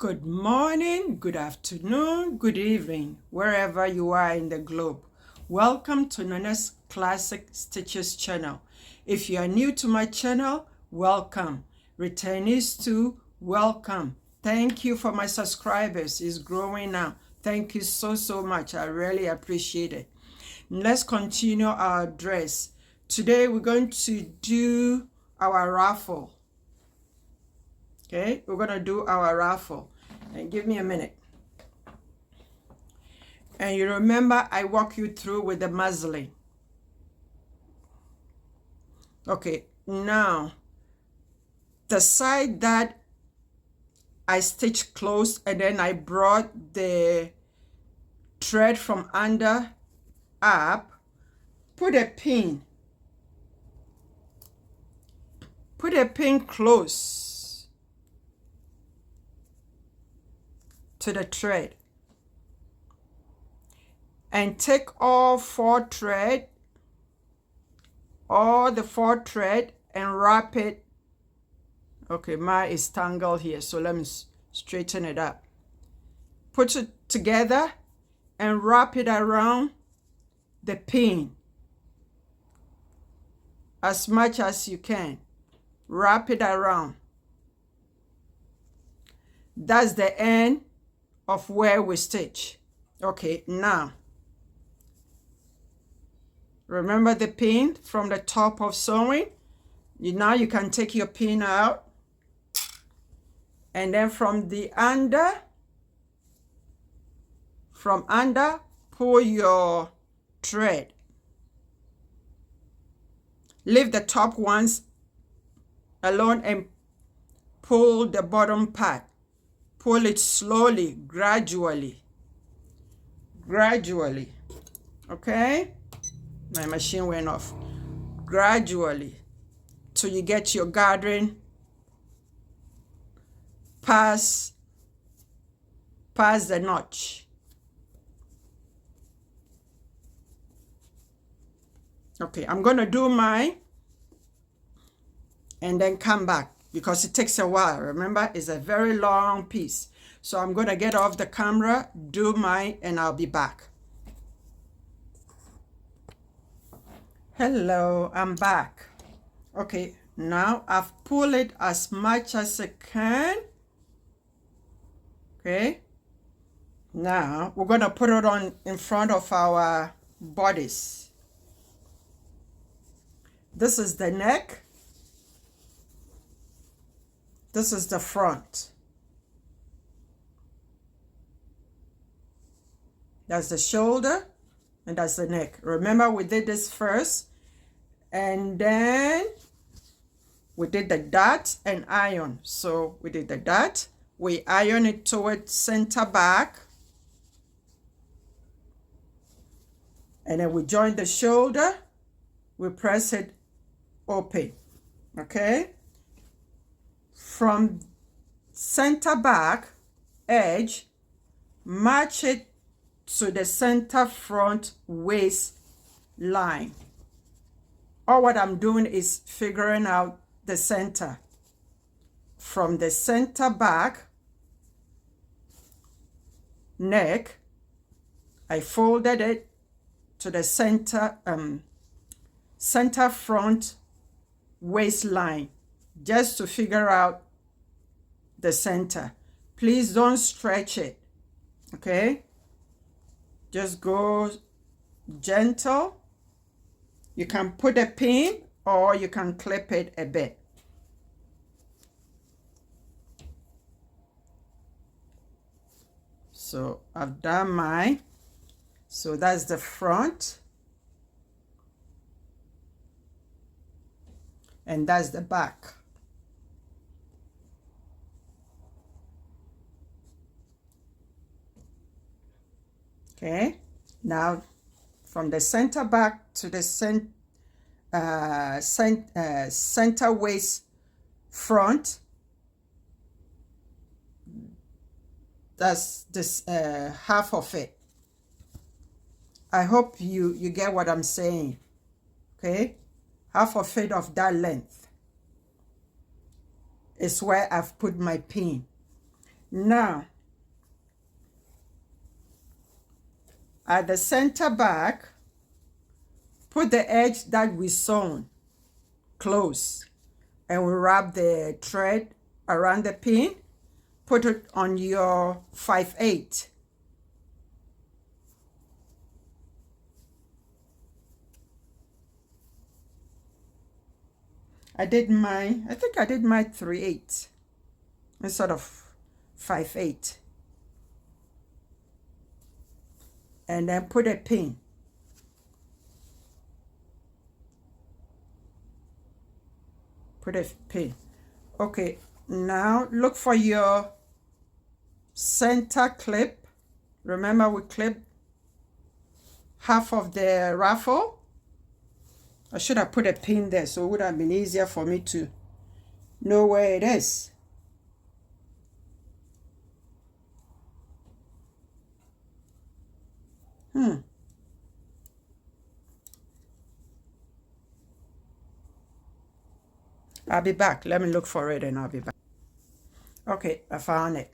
Good morning, good afternoon, good evening, wherever you are in the globe. Welcome to Nona's Classic Stitches channel. If you are new to my channel, welcome. Returnees too, welcome. Thank you for my subscribers. It's growing now. Thank you so much. I really appreciate it. Let's continue our dress. Today we're going to do our ruffle. Okay, we're going to do our ruffle. And give me a minute. And you remember I walk you through with the muslin. Okay, now the side that I stitched close and then I brought the thread from under up, put a pin close to the thread and take all the four thread and wrap it. Okay, mine is tangled here, so let me straighten it up. Put it together and wrap it around the pin as much as you can. Wrap it around. That's the end of where we stitch. Okay, now remember the pin from the top of sewing. Now you can take your pin out, and then from under pull your thread. Leave the top ones alone and pull the bottom part. Pull it slowly, gradually. Okay? My machine went off. Gradually, till you get your gathering past the notch. Okay, I'm going to do mine and then come back because it takes a while. Remember, it's a very long piece. So I'm going to get off the camera, do mine, and I'll be back. Hello, I'm back. Okay, now I've pulled it as much as I can. Okay, now we're going to put it on in front of our bodice. This is the neck. This is the front. That's the shoulder and that's the neck. Remember, we did this first and then we did the dot and iron. So we did the dot, we iron it toward center back, and then we join the shoulder, we press it open. Okay, from center back edge, match it to the center front waist line. All what I'm doing is figuring out the center. From the center back neck, I folded it to the center front waistline just to figure out the center. Please don't stretch it. Okay, just go gentle. You can put a pin or you can clip it a bit. So I've done mine. So that's the front. And that's the back. Okay, now from the center back to the center waist front, that's this half of it. I hope you get what I'm saying. Okay, half of it of that length is where I've put my pin. Now, at the center back, put the edge that we sewn close, and we wrap the thread around the pin. Put it on your 5/8. I think I did my 3/8 instead of 5/8. And then put a pin. Put a pin. Okay, now look for your center clip. Remember, we clipped half of the ruffle. I should have put a pin there, so it would have been easier for me to know where it is. I'll be back. Let me look for it and I'll be back. Okay, I found it.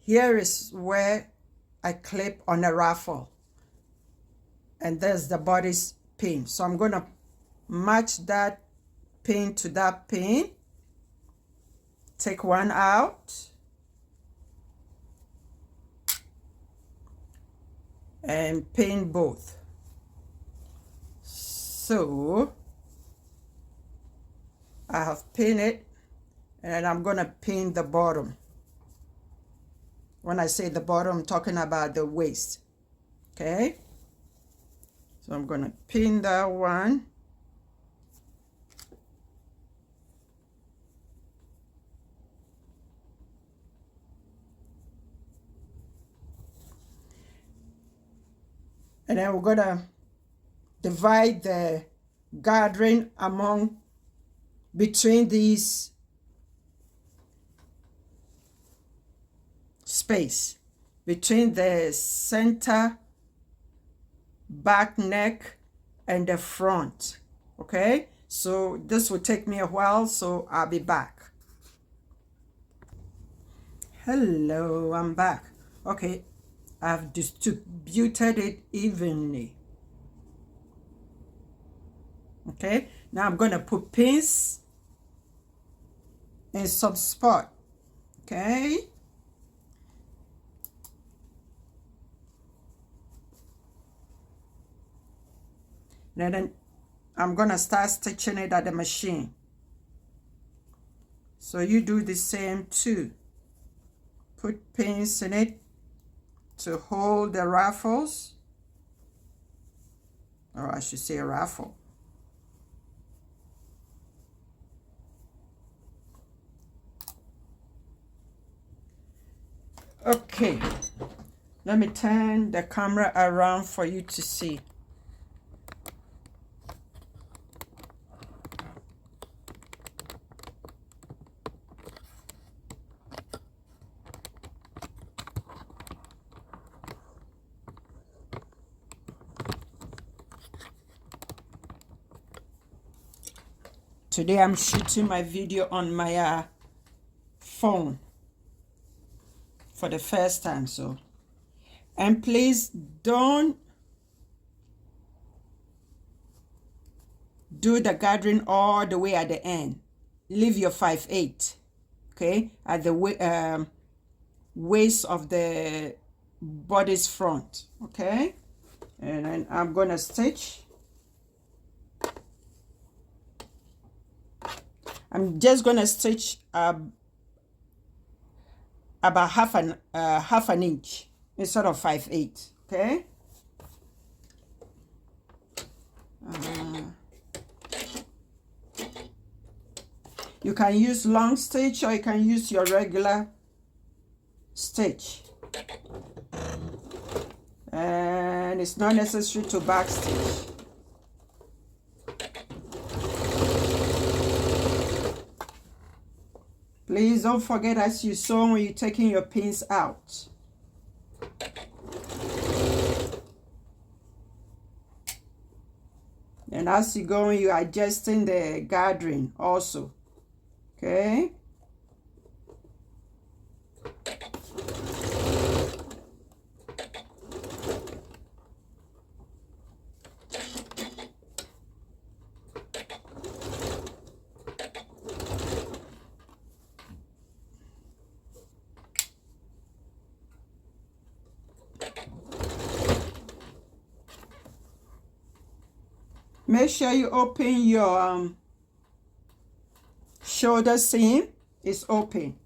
Here is where I clip on a ruffle. And there's the bodice pin. So I'm going to match that pin to that pin. Take one out. And pin both. So I have pinned it, and I'm going to pin the bottom. When I say the bottom, I'm talking about the waist. Okay? So I'm going to pin that one. And then we're going to divide the gathering between these space, between the center back neck and the front. Okay, so this will take me a while, so I'll be back. Hello, I'm back. Okay, I've distributed it evenly. Okay, now I'm going to put pins in some spot. Okay, and then I'm going to start stitching it at the machine. So you do the same too. Put pins in it to hold the ruffles, or I should say a ruffle. Okay, let me turn the camera around for you to see. Today I'm shooting my video on my phone for the first time, so, and please don't do the gathering all the way at the end. Leave your 5/8, okay, at the waist of the bodice front, okay. And then I'm gonna stitch. I'm just gonna stitch about half an inch instead of 5/8. Okay. You can use long stitch or you can use your regular stitch, and it's not necessary to back stitch. Please don't forget, as you sew, when you're taking your pins out. And as you go, you're adjusting the gathering also. Okay. Make sure you open your shoulder seam. It's open.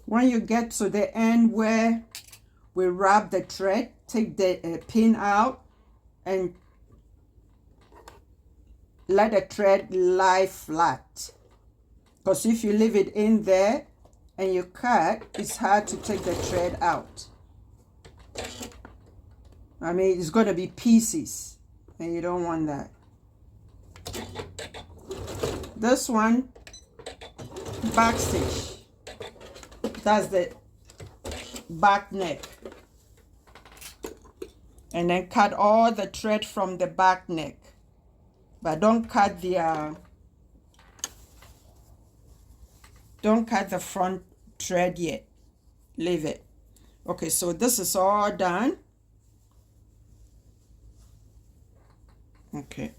When you get to the end where we wrap the thread, take the pin out and let the thread lie flat. Because if you leave it in there and you cut, it's hard to take the thread out. I mean, it's going to be pieces, and you don't want that. This one, back stitch. That's the back neck. And then cut all the thread from the back neck. But don't cut the front thread yet. Leave it. Okay, so this is all done. Okay.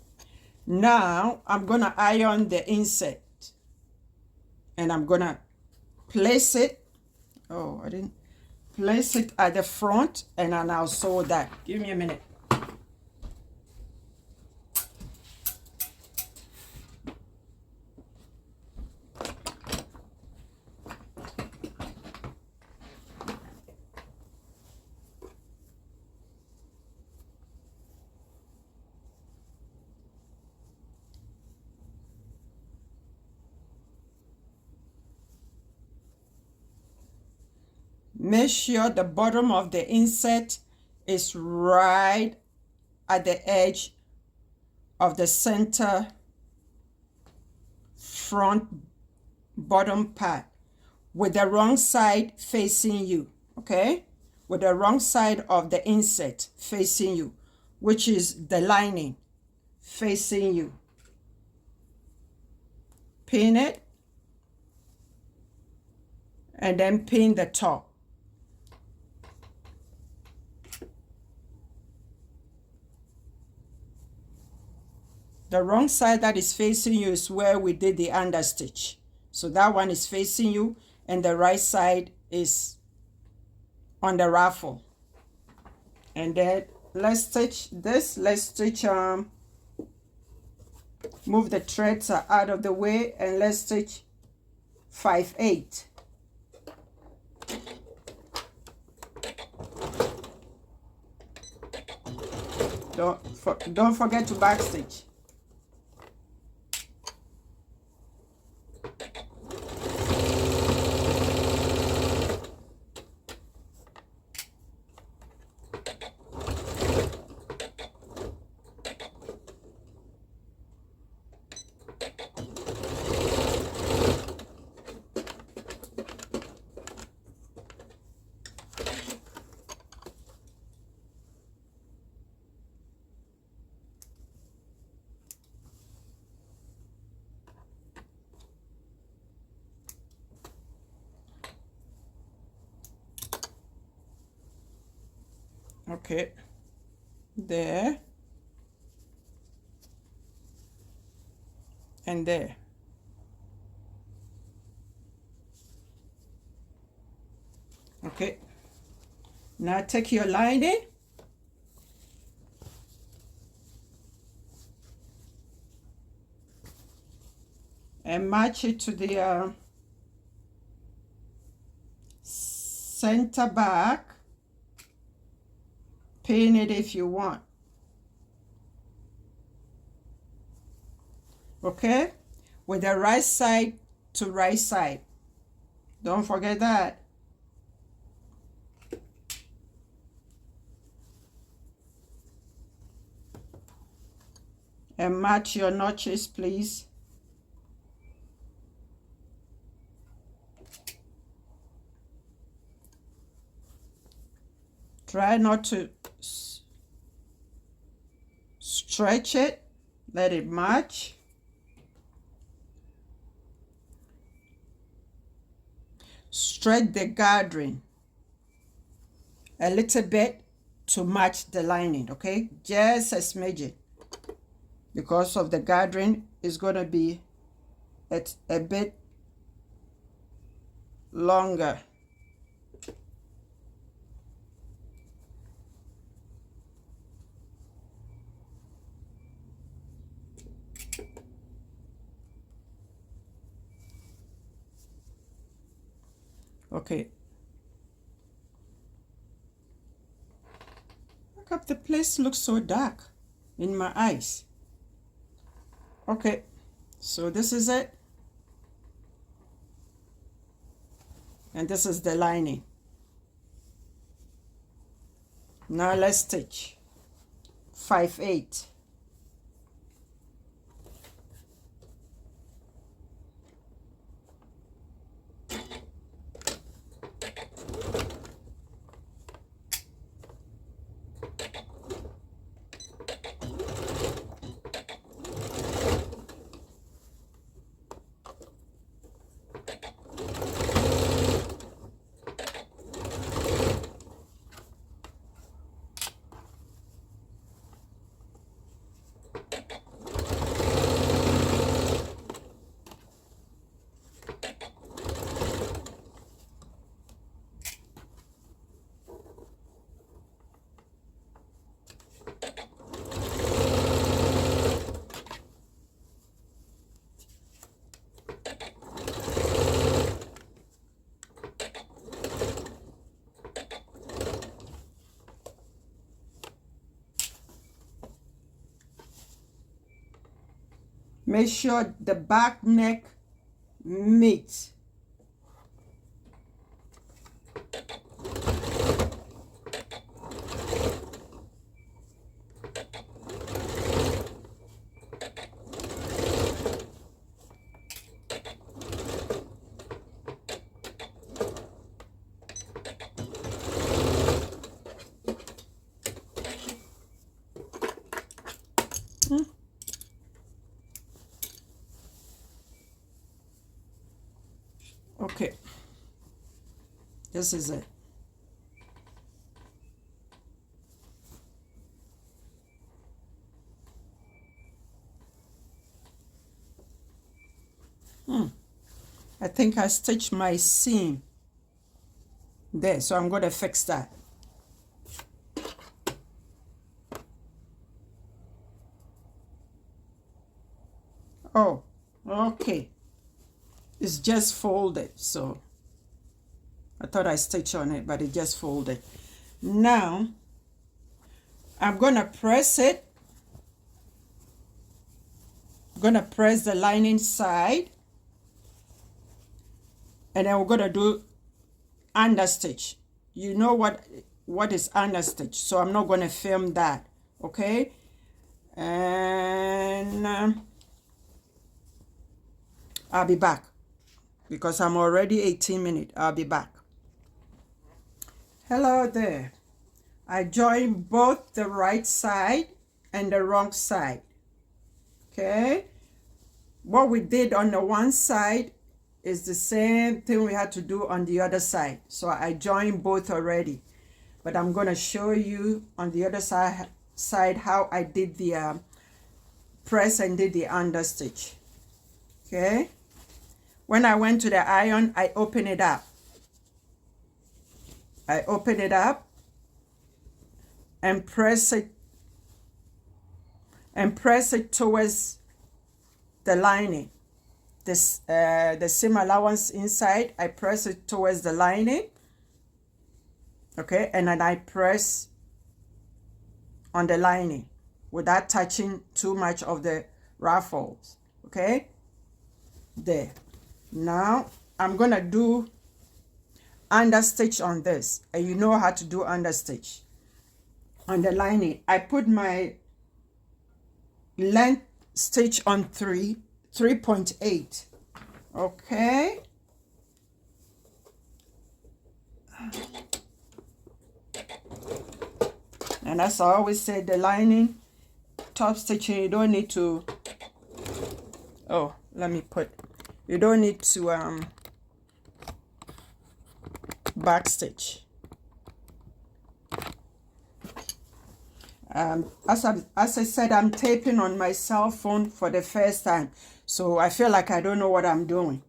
Now I'm gonna iron the inset. And I'm gonna place it. Oh, I didn't place it at the front, and then I'll sew that. Give me a minute. Make sure the bottom of the inset is right at the edge of the center front bottom part with the wrong side facing you, okay? With the wrong side of the inset facing you, which is the lining facing you. Pin it and then pin the top. The wrong side that is facing you is where we did the understitch. So that one is facing you, and the right side is on the ruffle. And then let's stitch this. Let's stitch, move the threads out of the way, and let's stitch 5/8. Don't forget to backstitch. Okay, there and there. Okay, now take your lining and match it to the center back. Pin it if you want. Okay, with the right side to right side. Don't forget that. And match your notches, please. Try not to stretch it. Let it match. Stretch the gathering a little bit to match the lining, okay? Just a smidgen, because of the gathering is going to be a bit longer. Okay. Look up, the place looks so dark in my eyes. Okay, so this is it. And this is the lining. Now let's stitch 5/8. Make sure the back neck meets. Okay, this is it. I think I stitched my seam there, so I'm going to fix that. Oh, okay. It's just folded, so I thought I stitched on it, but it just folded. Now I'm gonna press it. I'm gonna press the lining side, and then we're gonna do understitch. You know what is understitch, so I'm not gonna film that, okay? And I'll be back, because I'm already 18 minutes. I'll be back. Hello there. I joined both the right side and the wrong side. Okay? What we did on the one side is the same thing we had to do on the other side. So I joined both already. But I'm going to show you on the other side how I did the press and did the understitch. Okay? When I went to the iron, I opened it up. I open it up and press it towards the lining. This the seam allowance inside, I press it towards the lining. Okay, and then I press on the lining without touching too much of the ruffles. Okay, there. Now I'm gonna do understitch on this, and you know how to do understitch on the lining. I put my length stitch on 3.8. Okay, and as I always say, the lining top stitching, you don't need to, oh, let me put, you don't need to back stitch. As I said, I'm taping on my cell phone for the first time, so I feel like I don't know what I'm doing.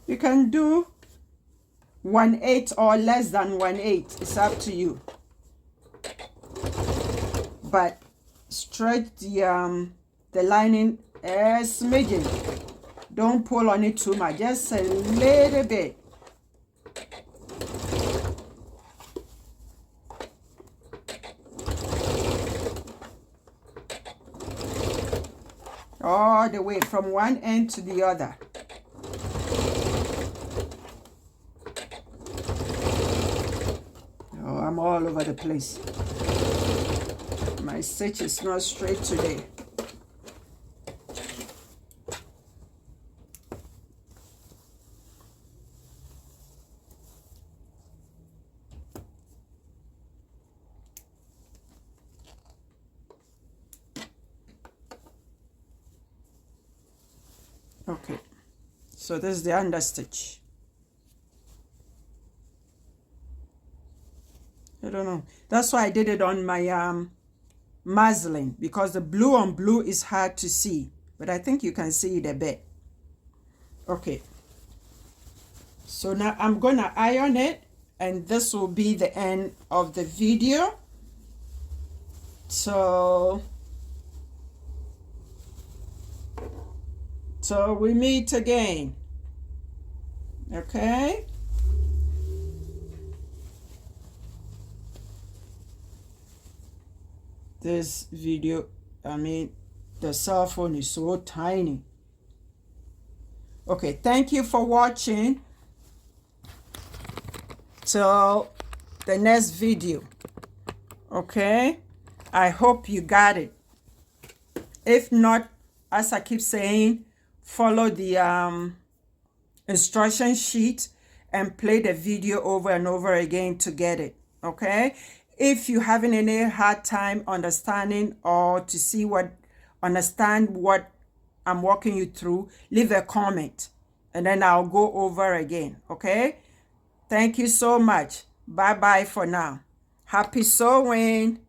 You can do 1/8 or less than 1/8. It's up to you. But stretch the lining a smidgen. Don't pull on it too much, just a little bit. All the way from one end to the other. Oh, I'm all over the place. My stitch is not straight today. Okay, so this is the understitch. I don't know. That's why I did it on my muslin, because the blue on blue is hard to see, but I think you can see it a bit. Okay, so now I'm gonna iron it, and this will be the end of the video. So we meet again. Okay, this video, the cell phone is so tiny. Okay, thank you for watching. Till the next video. Okay, I hope you got it. If not, as I keep saying, follow the instruction sheet and play the video over and over again to get it. Okay, if you're having any hard time understanding or to see understand what I'm walking you through, leave a comment and then I'll go over again. Okay, thank you so much. Bye bye for now. Happy sewing.